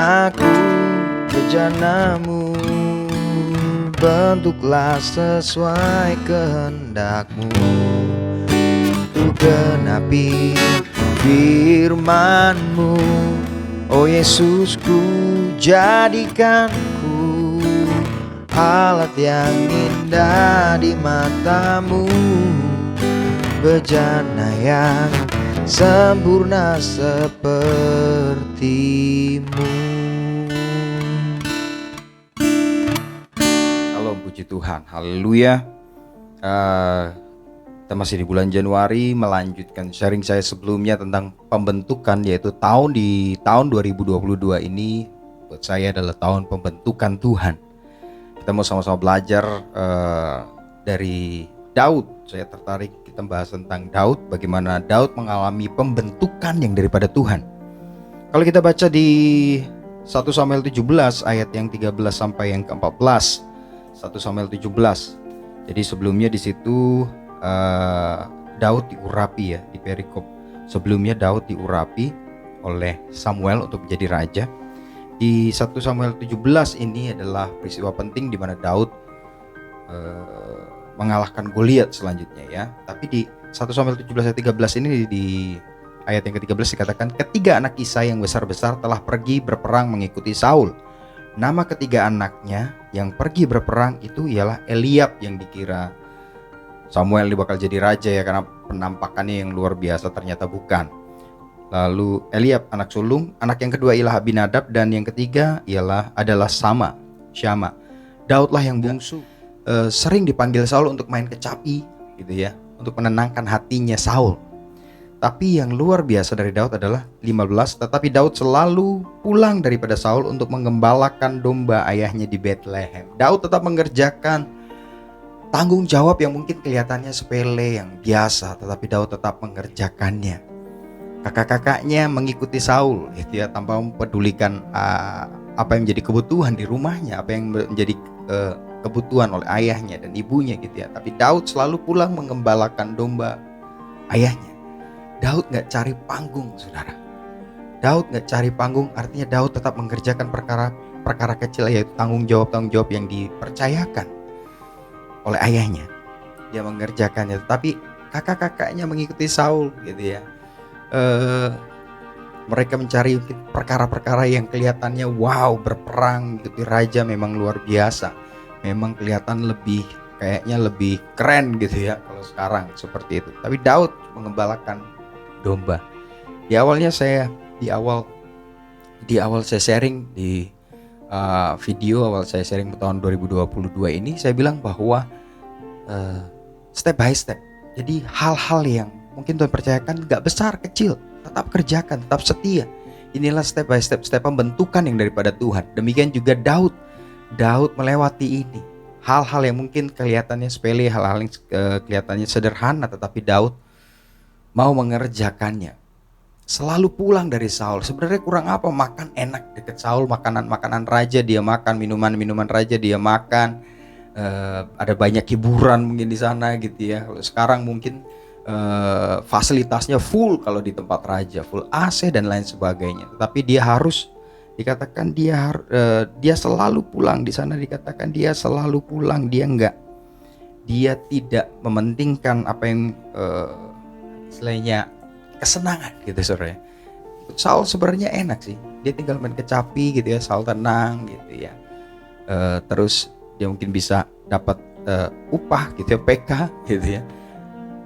aku bejanamu, bentuklah sesuai kehendak-Mu. Ku genapi firman-Mu, oh Yesus, ku jadikanku alat yang indah di mata-Mu, bejana yang sempurna seperti-Mu. Halo, puji Tuhan, haleluya. Kita masih di bulan Januari, melanjutkan sharing saya sebelumnya tentang pembentukan, yaitu tahun 2022 ini buat saya adalah tahun pembentukan Tuhan. Kita mau sama-sama belajar dari Daud. Saya tertarik kita bahas tentang Daud, bagaimana Daud mengalami pembentukan yang daripada Tuhan. Kalau kita baca di 1 Samuel 17 ayat yang 13 sampai yang ke-14. 1 Samuel 17. Jadi sebelumnya di situ Daud diurapi ya, di perikop sebelumnya Daud diurapi oleh Samuel untuk menjadi raja. Di 1 Samuel 17 ini adalah peristiwa penting di mana Daud mengalahkan Goliat selanjutnya ya. Tapi di 1 Samuel 17 ayat 13 ini, di ayat yang ke-13 dikatakan, ketiga anak Isai yang besar-besar telah pergi berperang mengikuti Saul. Nama ketiga anaknya yang pergi berperang itu ialah Eliab, yang dikira Samuel bakal jadi raja ya karena penampakannya yang luar biasa, ternyata bukan. Lalu Eliab anak sulung, anak yang kedua ialah Abinadab, dan yang ketiga adalah Syama. Daudlah yang bungsu, sering dipanggil Saul untuk main kecapi gitu ya, untuk menenangkan hatinya Saul. Tapi yang luar biasa dari Daud adalah 15, tetapi Daud selalu pulang daripada Saul untuk mengembalakan domba ayahnya di Bethlehem. Daud tetap mengerjakan tanggung jawab yang mungkin kelihatannya sepele, yang biasa, tetapi Daud tetap mengerjakannya. Kakak-kakaknya mengikuti Saul gitu ya, tanpa mempedulikan apa yang menjadi kebutuhan di rumahnya, apa yang menjadi kebutuhan oleh ayahnya dan ibunya gitu ya. Tapi Daud selalu pulang mengembalakan domba ayahnya. Daud gak cari panggung, saudara. Daud gak cari panggung, artinya Daud tetap mengerjakan perkara kecil, yaitu tanggung jawab yang dipercayakan oleh ayahnya. Dia mengerjakannya, tapi kakak-kakaknya mengikuti Saul gitu ya. Mereka mencari perkara-perkara yang kelihatannya wow, berperang gitu, raja memang luar biasa, memang kelihatan kayaknya lebih keren gitu ya kalau sekarang seperti itu. Tapi Daud mengembalakan domba. Di awal saya sharing di video awal saya sharing tahun 2022 ini, saya bilang bahwa step by step. Jadi hal-hal yang mungkin Tuhan percayakan gak besar kecil, tetap kerjakan, tetap setia. Inilah step by step pembentukan yang daripada Tuhan. Demikian juga Daud melewati ini. Hal-hal yang mungkin kelihatannya sepele, hal-hal yang kelihatannya sederhana, tetapi Daud mau mengerjakannya. Selalu pulang dari Saul. Sebenarnya kurang apa? Makan enak dekat Saul, makanan raja dia makan, minuman raja dia makan. Ada banyak hiburan mungkin di sana gitu ya. Kalau sekarang mungkin fasilitasnya full kalau di tempat raja, full AC dan lain sebagainya. Tetapi dia selalu pulang di sana, dikatakan dia selalu pulang. Dia tidak mementingkan apa yang istilahnya kesenangan gitu saudara. Saul sebenarnya enak sih, dia tinggal main kecapi gitu ya, Saul tenang gitu ya. Terus dia mungkin bisa dapat upah gitu ya, PK gitu ya.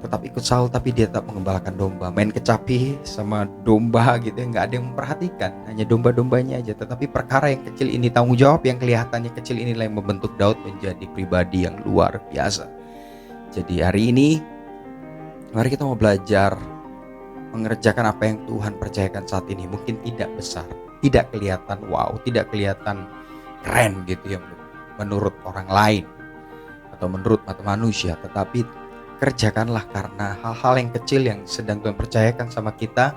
Tetap ikut Saul, tapi dia tetap mengembalakan domba, main kecapi sama domba gitu ya, nggak ada yang memperhatikan, hanya domba-dombanya aja. Tetapi perkara yang kecil ini, tanggung jawab yang kelihatannya kecil inilah yang membentuk Daud menjadi pribadi yang luar biasa. Jadi hari ini mari kita mau belajar mengerjakan apa yang Tuhan percayakan saat ini. Mungkin tidak besar, tidak kelihatan wow, tidak kelihatan keren gitu ya menurut orang lain atau menurut mata manusia, tetapi kerjakanlah, karena hal-hal yang kecil yang sedang Tuhan percayakan sama kita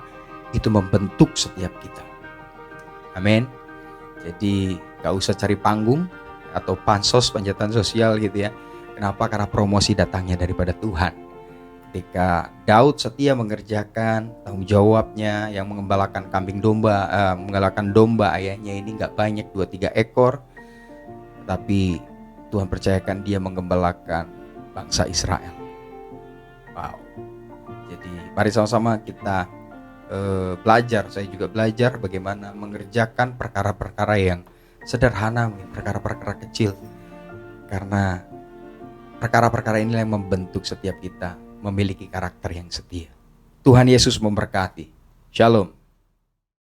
itu membentuk setiap kita. Amin. Jadi gak usah cari panggung atau pansos, panjatan sosial gitu ya. Kenapa? Karena promosi datangnya daripada Tuhan. ketika Daud setia mengerjakan tanggung jawabnya yang mengembalakan menggembalakan domba ayahnya ini nggak banyak 2-3 ekor, tapi Tuhan percayakan dia menggembalakan bangsa Israel. Wow. Jadi mari sama-sama kita belajar. Saya juga belajar bagaimana mengerjakan perkara-perkara yang sederhana, perkara-perkara kecil, karena perkara-perkara inilah yang membentuk setiap kita memiliki karakter yang setia. Tuhan Yesus memberkati. Shalom.